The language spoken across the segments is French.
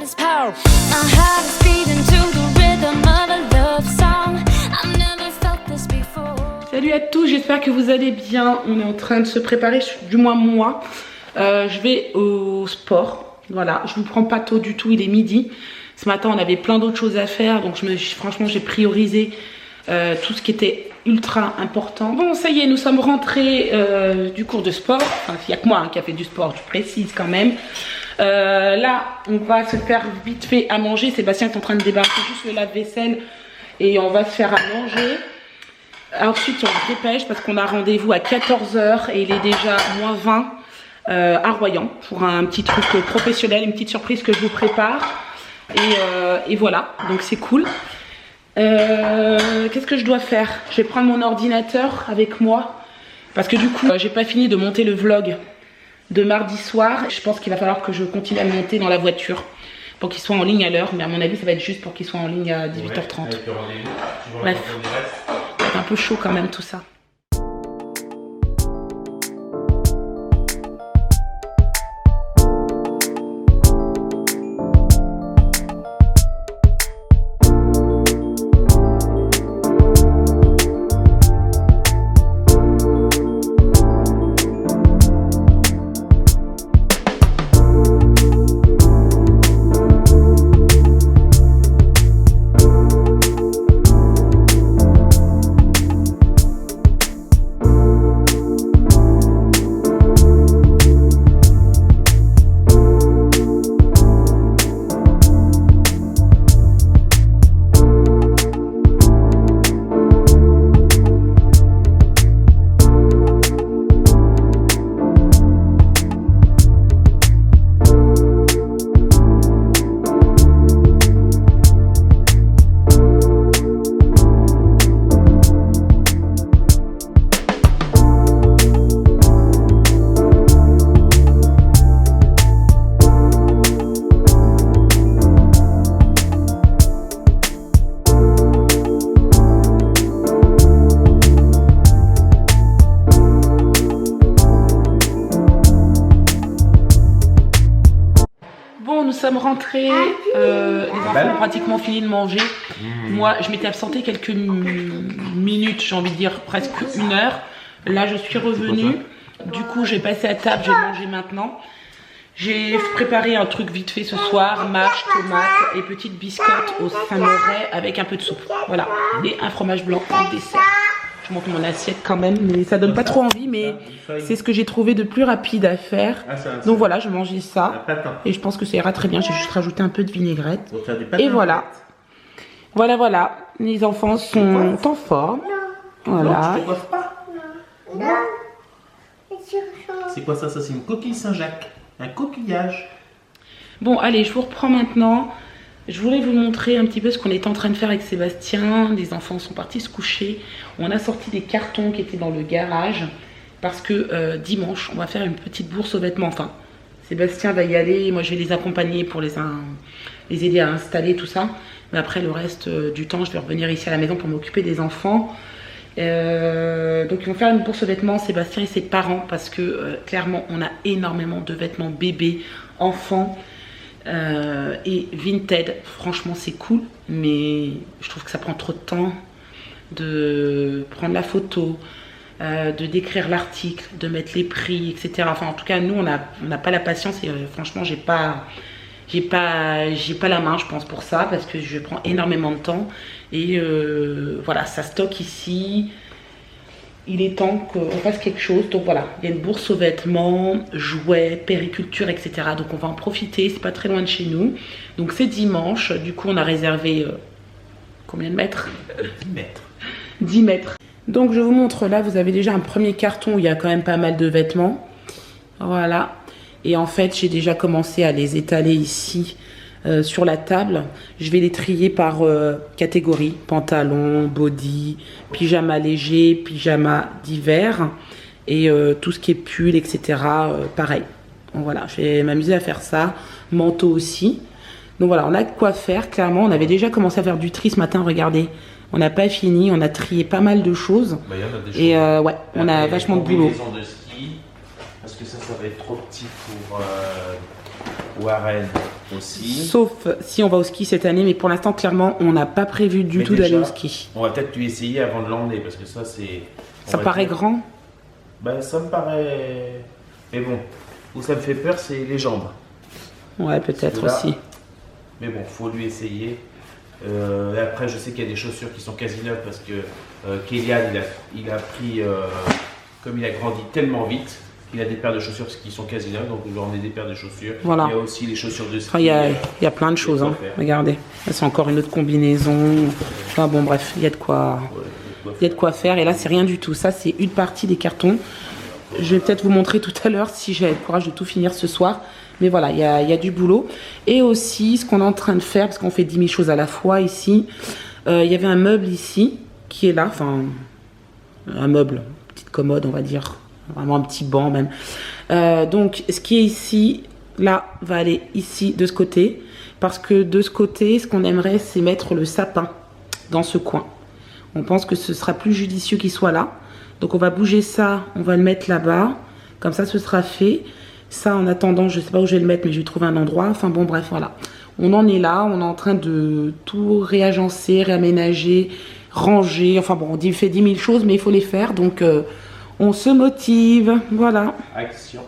got is power. My heart is beating to the rhythm of a love song. I've never felt this before. Salut à tous, j'espère que vous allez bien. On est en train de se préparer, du moins moi. Je vais au sport. Voilà, je vous prends pas tôt du tout, il est midi. Ce matin, on avait plein d'autres choses à faire, donc franchement, j'ai priorisé tout ce qui était ultra important. Bon, ça y est, nous sommes rentrés du cours de sport. Enfin, il n'y a que moi qui a fait du sport, je précise quand même. Là, on va se faire vite fait à manger. Sébastien est en train de débarquer juste le lave-vaisselle et on va se faire à manger. Ensuite, on se dépêche parce qu'on a rendez-vous à 14 h et il est déjà moins 20 à Royan pour un petit truc professionnel, une petite surprise que je vous prépare. Et voilà, donc c'est cool. Qu'est-ce que je dois faire? Je vais prendre mon ordinateur avec moi parce que du coup j'ai pas fini de monter le vlog de mardi soir. Je pense qu'il va falloir que je continue à le monter dans la voiture pour qu'il soit en ligne à l'heure, mais à mon avis ça va être juste pour qu'il soit en ligne à 18h30. Bref, ça va être un peu chaud quand même tout ça. Nous sommes rentrés, les enfants ont pratiquement fini de manger. Moi, je m'étais absentée quelques minutes, j'ai envie de dire presque une heure. Là, je suis revenue. Du coup, j'ai passé à table, j'ai mangé maintenant. J'ai préparé un truc vite fait ce soir, mâche, tomate et petite biscotte au Saint-Moret avec un peu de soupe. Voilà, et un fromage blanc en dessert. Je monte mon assiette quand même, mais ça donne pas trop envie, mais c'est ce que j'ai trouvé de plus rapide à faire. Donc voilà, je mangeais ça et je pense que ça ira très bien. J'ai juste rajouté un peu de vinaigrette et voilà. Voilà, les enfants sont en forme. Voilà. C'est quoi ça? Ça, c'est une coquille Saint-Jacques, un coquillage. Bon, allez, je vous reprends maintenant. Je voulais vous montrer un petit peu ce qu'on était en train de faire avec Sébastien. Les enfants sont partis se coucher. On a sorti des cartons qui étaient dans le garage parce que dimanche, on va faire une petite bourse aux vêtements. Enfin, Sébastien va y aller. Moi, je vais les accompagner pour les aider à installer tout ça. Mais après, le reste du temps, je vais revenir ici à la maison pour m'occuper des enfants. Donc, ils vont faire une bourse aux vêtements, Sébastien et ses parents, parce que clairement, on a énormément de vêtements bébés, enfants. Et Vinted, franchement c'est cool, mais je trouve que ça prend trop de temps de prendre la photo, de décrire l'article, de mettre les prix, etc. Enfin en tout cas nous on n'a pas la patience et franchement j'ai pas la main je pense pour ça parce que je prends énormément de temps et voilà ça stocke ici. Il est temps qu'on fasse quelque chose. Donc voilà, il y a une bourse aux vêtements, jouets, périculture, etc. Donc on va en profiter, c'est pas très loin de chez nous. Donc c'est dimanche, du coup on a réservé combien de mètres? 10 mètres. 10 mètres. Donc je vous montre là, vous avez déjà un premier carton où il y a quand même pas mal de vêtements. Voilà. Et en fait j'ai déjà commencé à les étaler ici sur la table. Je vais les trier par catégorie, pantalon, body, pyjama léger, pyjama d'hiver et tout ce qui est pull, etc. Pareil. Donc voilà, je vais m'amuser à faire ça. Manteau aussi. Donc voilà, on a de quoi faire, clairement. On avait déjà commencé à faire du tri ce matin, regardez. On n'a pas fini, on a trié pas mal de choses. Bah, y en a des et choses. Ouais, on a vachement de boulot. De ski, parce que ça va être trop petit pour Warren aussi. Sauf si on va au ski cette année, mais pour l'instant, clairement, on n'a pas prévu du tout d'aller au ski. On va peut-être lui essayer avant de l'emmener parce que ça, c'est. Ça paraît grand? Ben, ça me paraît. Mais bon, où ça me fait peur, c'est les jambes. Ouais, peut-être Là. aussi. Mais bon, faut lui essayer. Et après, je sais qu'il y a des chaussures qui sont quasi neuves parce que Kélian, il a pris, comme il a grandi tellement vite, il a des paires de chaussures qui sont quasi neuves, donc on lui emmener des paires de chaussures. Voilà. Il y a aussi les chaussures de ski. Enfin, il y a plein de choses, hein. Regardez. Là, c'est encore une autre combinaison. Enfin, bon, bref, il y a de quoi. Il y a de quoi faire. Et là, c'est rien du tout. Ça, c'est une partie des cartons. Je vais peut-être vous montrer tout à l'heure si j'ai le courage de tout finir ce soir. Mais voilà, il y a du boulot. Et aussi, ce qu'on est en train de faire, parce qu'on fait 10 000 choses à la fois ici, il y avait un meuble ici qui est là. Enfin, un meuble, une petite commode, on va dire. Vraiment un petit banc même. Donc, ce qui est ici, là, va aller ici, de ce côté. Parce que de ce côté, ce qu'on aimerait, c'est mettre le sapin dans ce coin. On pense que ce sera plus judicieux qu'il soit là. Donc, on va bouger ça, on va le mettre là-bas. Comme ça, ce sera fait. Ça, en attendant, je ne sais pas où je vais le mettre, mais je vais trouver un endroit. Enfin, bon, bref, voilà. On en est là. On est en train de tout réagencer, réaménager, ranger. Enfin, bon, on fait 10 000 choses, mais il faut les faire. Donc, on se motive. Voilà. Action.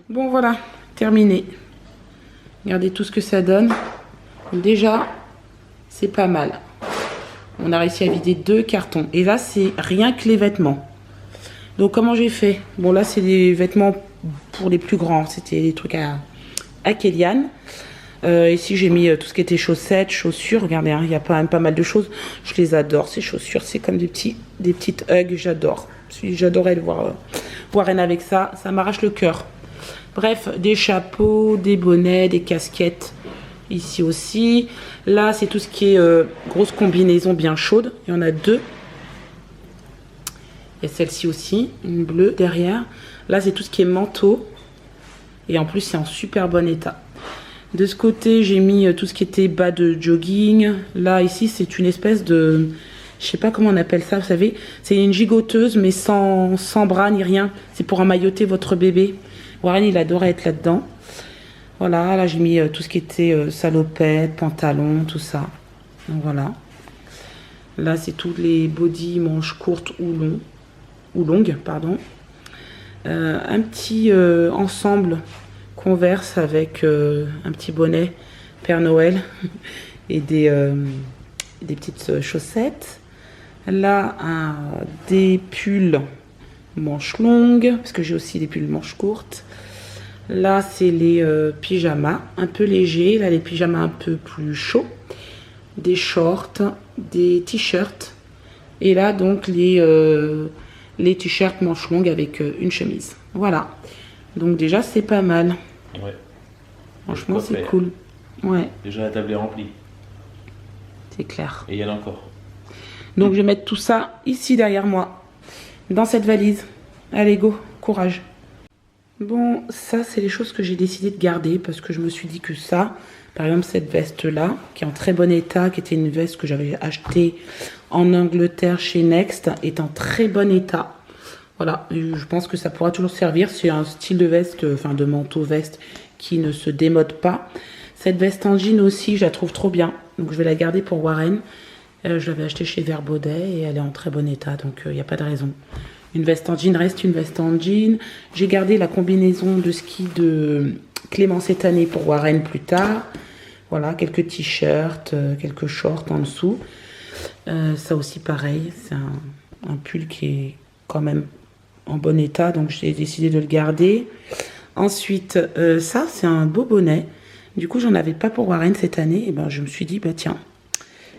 Bon, voilà. Terminé. Regardez tout ce que ça donne. Déjà, c'est pas mal. On a réussi à vider 2 cartons. Et là, c'est rien que les vêtements. Donc, comment j'ai fait? Bon, là, c'est des vêtements pour les plus grands. C'était des trucs à Kélian. Ici, j'ai mis tout ce qui était chaussettes, chaussures. Regardez, hein, il y a quand même pas mal de choses. Je les adore, ces chaussures. C'est comme des petites Ugg. J'adore. J'adorais le voir Warren avec ça. Ça m'arrache le cœur. Bref, des chapeaux, des bonnets, des casquettes. Ici aussi. Là, c'est tout ce qui est grosse combinaison bien chaude. Il y en a 2. Il y a celle-ci aussi, une bleue derrière. Là, c'est tout ce qui est manteau. Et en plus, c'est en super bon état. De ce côté, j'ai mis tout ce qui était bas de jogging. Là, ici, c'est une espèce de... Je sais pas comment on appelle ça, vous savez. C'est une gigoteuse, mais sans bras ni rien. C'est pour emmailloter votre bébé. Warren, il adorait être là-dedans. Voilà, là, j'ai mis tout ce qui était salopette, pantalon, tout ça. Donc, voilà. Là, c'est tous les bodys, manches courtes ou longues, pardon. Un petit ensemble Converse avec un petit bonnet Père Noël et des petites chaussettes. Là, des pulls manches longues, parce que j'ai aussi des pulls manches courtes. Là, c'est les pyjamas un peu légers. Là, les pyjamas un peu plus chauds. Des shorts, des t-shirts. Et là, donc, les t-shirts manches longues avec une chemise. Voilà. Donc, déjà, c'est pas mal. Ouais. Franchement, c'est cool. Ouais. Déjà, la table est remplie. C'est clair. Et il y en a encore. Donc, je vais mettre tout ça ici derrière moi. Dans cette valise. Allez, go. Courage. Bon, ça, c'est les choses que j'ai décidé de garder parce que je me suis dit que ça, par exemple, cette veste-là, qui est en très bon état, qui était une veste que j'avais achetée en Angleterre chez Next, est en très bon état. Voilà, je pense que ça pourra toujours servir. C'est un style de veste, enfin de manteau-veste qui ne se démode pas. Cette veste en jean aussi, je la trouve trop bien. Donc, je vais la garder pour Warren. Je l'avais achetée chez Verbaudet et elle est en très bon état, donc il n'y a pas de raison. Une veste en jean reste une veste en jean. J'ai gardé la combinaison de ski de Clément cette année pour Warren plus tard. Voilà, quelques t-shirts, quelques shorts en dessous. Ça aussi pareil, c'est un pull qui est quand même en bon état, donc j'ai décidé de le garder. Ensuite, ça c'est un beau bonnet. Du coup, j'en avais pas pour Warren cette année. Et ben, je me suis dit, bah tiens,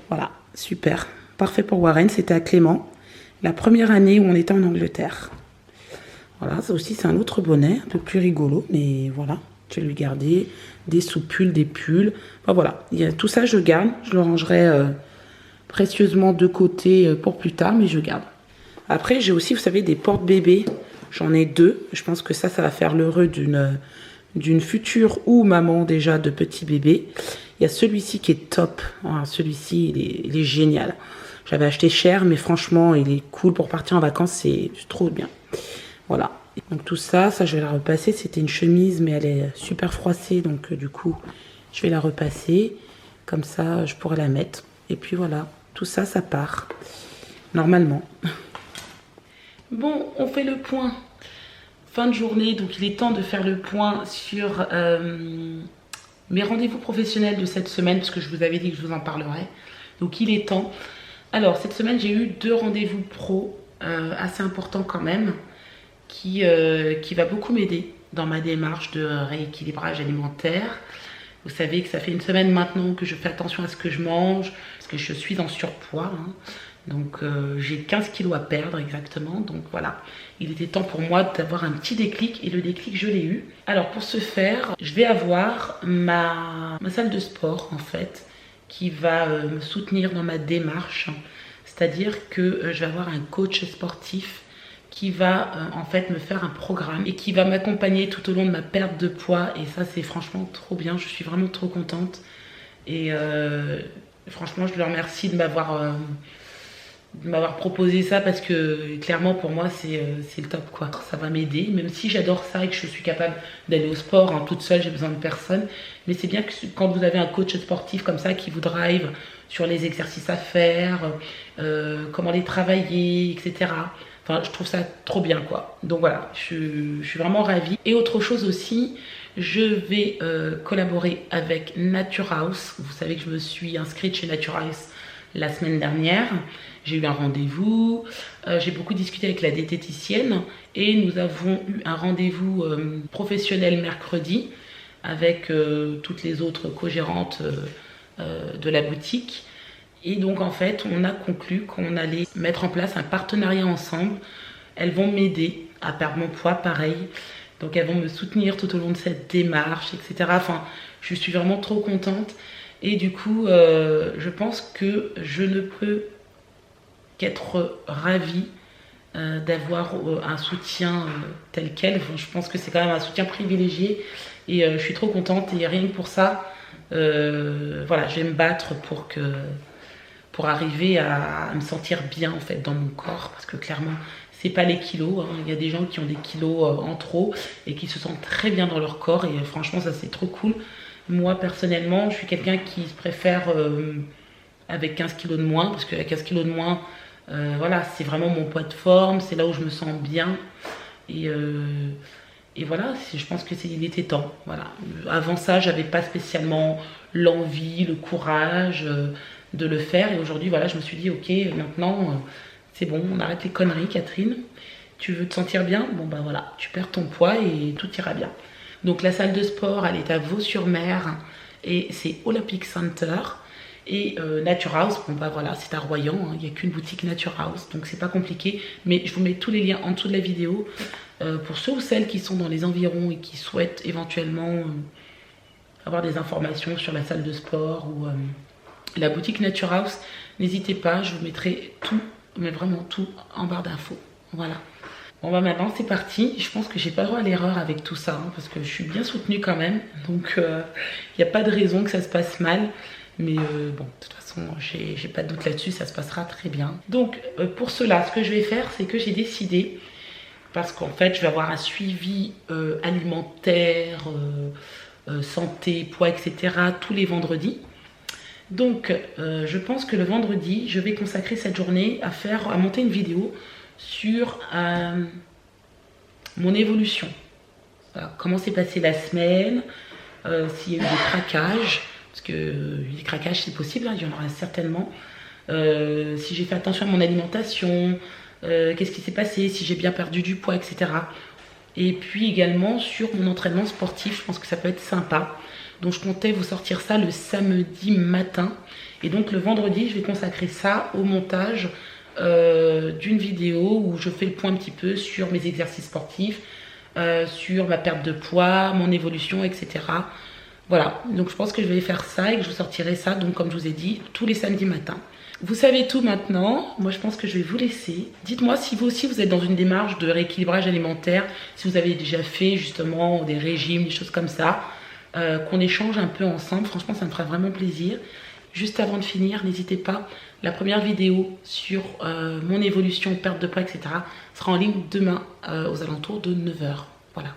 voilà, super, parfait pour Warren. C'était à Clément. La première année où on était en Angleterre. Voilà, ça aussi c'est un autre bonnet, un peu plus rigolo, mais voilà, je vais lui garder des sous-pulls, des pulls. Enfin, voilà, tout ça je garde, je le rangerai précieusement de côté pour plus tard, mais je garde. Après, j'ai aussi, vous savez, des porte-bébés. J'en ai 2. Je pense que ça va faire l'heureux d'une future ou maman déjà de petit bébé. Il y a celui-ci qui est top. Voilà, celui-ci, il est génial. J'avais acheté cher, mais franchement, il est cool pour partir en vacances. C'est trop bien. Voilà. Donc tout ça, je vais la repasser. C'était une chemise, mais elle est super froissée. Donc du coup, je vais la repasser. Comme ça, je pourrai la mettre. Et puis voilà, tout ça, ça part. Normalement. Bon, on fait le point. Fin de journée, donc il est temps de faire le point sur mes rendez-vous professionnels de cette semaine, parce que je vous avais dit que je vous en parlerai. Donc il est temps. Alors, cette semaine, j'ai eu 2 rendez-vous pro assez importants quand même, qui va beaucoup m'aider dans ma démarche de rééquilibrage alimentaire. Vous savez que ça fait une semaine maintenant que je fais attention à ce que je mange, parce que je suis en surpoids. Hein. Donc j'ai 15 kilos à perdre exactement. Donc voilà, il était temps pour moi d'avoir un petit déclic, et le déclic, je l'ai eu. Alors pour ce faire, je vais avoir ma salle de sport en fait, qui va me soutenir dans ma démarche. C'est-à-dire que je vais avoir un coach sportif qui va en fait me faire un programme et qui va m'accompagner tout au long de ma perte de poids. Et ça, c'est franchement trop bien. Je suis vraiment trop contente. Et franchement, je le remercie de m'avoir proposé ça, parce que clairement pour moi c'est le top quoi. Ça va m'aider, même si j'adore ça et que je suis capable d'aller au sport hein, toute seule, j'ai besoin de personne. Mais c'est bien que quand vous avez un coach sportif comme ça qui vous drive sur les exercices à faire, comment les travailler, etc. Enfin, je trouve ça trop bien quoi. Donc voilà, je suis vraiment ravie. Et autre chose aussi, je vais collaborer avec Nature House. Vous savez que je me suis inscrite chez Nature House la semaine dernière. J'ai eu un rendez-vous, j'ai beaucoup discuté avec la diététicienne et nous avons eu un rendez-vous professionnel mercredi avec toutes les autres co-gérantes de la boutique. Et donc en fait, on a conclu qu'on allait mettre en place un partenariat ensemble. Elles vont m'aider à perdre mon poids, pareil. Donc elles vont me soutenir tout au long de cette démarche, etc. Enfin, je suis vraiment trop contente. Et du coup, je pense que je ne peux qu'être ravie d'avoir un soutien tel quel. Enfin, je pense que c'est quand même un soutien privilégié. Et je suis trop contente. Et rien que pour ça, voilà, je vais me battre pour arriver à me sentir bien en fait dans mon corps. Parce que clairement, c'est pas les kilos. Hein. Il y a des gens qui ont des kilos en trop et qui se sentent très bien dans leur corps. Et franchement, ça c'est trop cool. Moi, personnellement, je suis quelqu'un qui se préfère avec 15 kilos de moins, parce qu'à 15 kilos de moins, voilà, c'est vraiment mon poids de forme, c'est là où je me sens bien. Et voilà, je pense il était temps. Voilà. Avant ça, j'avais pas spécialement l'envie, le courage de le faire. Et aujourd'hui, voilà, je me suis dit, ok, maintenant, c'est bon, on arrête les conneries, Catherine. Tu veux te sentir bien? Bon, bah voilà, tu perds ton poids et tout ira bien. Donc la salle de sport, elle est à Vaux-sur-Mer et c'est Olympic Center. Et Nature House, bon bah voilà, c'est à Royan, hein, il n'y a qu'une boutique Nature House, donc c'est pas compliqué. Mais je vous mets tous les liens en dessous de la vidéo pour ceux ou celles qui sont dans les environs et qui souhaitent éventuellement avoir des informations sur la salle de sport ou la boutique Nature House. N'hésitez pas, je vous mettrai tout, mais vraiment tout en barre d'infos. Voilà. Bon bah maintenant c'est parti, je pense que j'ai pas le droit à l'erreur avec tout ça, hein, parce que je suis bien soutenue quand même, donc il n'y a pas de raison que ça se passe mal, mais bon, de toute façon j'ai pas de doute là-dessus, ça se passera très bien. Donc pour cela, ce que je vais faire, c'est que j'ai décidé, parce qu'en fait je vais avoir un suivi alimentaire, santé, poids, etc. tous les vendredis. Donc je pense que le vendredi, je vais consacrer cette journée à monter une vidéo sur mon évolution. Voilà, comment s'est passée la semaine, s'il y a eu des craquages, parce que les craquages c'est possible, hein, il y en aura certainement. Si j'ai fait attention à mon alimentation, qu'est-ce qui s'est passé, si j'ai bien perdu du poids, etc. Et puis également sur mon entraînement sportif, je pense que ça peut être sympa. Donc je comptais vous sortir ça le samedi matin. Et donc le vendredi, je vais consacrer ça au montage d'une vidéo où je fais le point un petit peu sur mes exercices sportifs, sur ma perte de poids, mon évolution, etc. Voilà, donc je pense que je vais faire ça et que je vous sortirai ça, donc comme je vous ai dit, tous les samedis matins. Vous savez tout maintenant, moi je pense que je vais vous laisser. Dites-moi si vous aussi vous êtes dans une démarche de rééquilibrage alimentaire, si vous avez déjà fait justement des régimes, des choses comme ça, qu'on échange un peu ensemble, franchement ça me fera vraiment plaisir. Juste avant de finir, n'hésitez pas, la première vidéo sur mon évolution, perte de poids, etc. sera en ligne demain aux alentours de 9h. Voilà.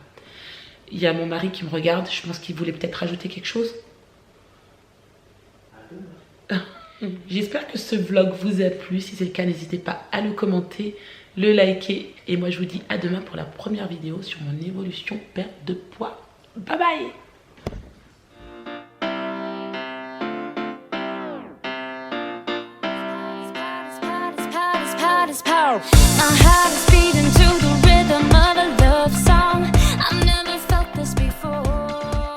Il y a mon mari qui me regarde, je pense qu'il voulait peut-être rajouter quelque chose. J'espère que ce vlog vous a plu. Si c'est le cas, n'hésitez pas à le commenter, le liker. Et moi, je vous dis à demain pour la première vidéo sur mon évolution perte de poids. Bye bye! My heart is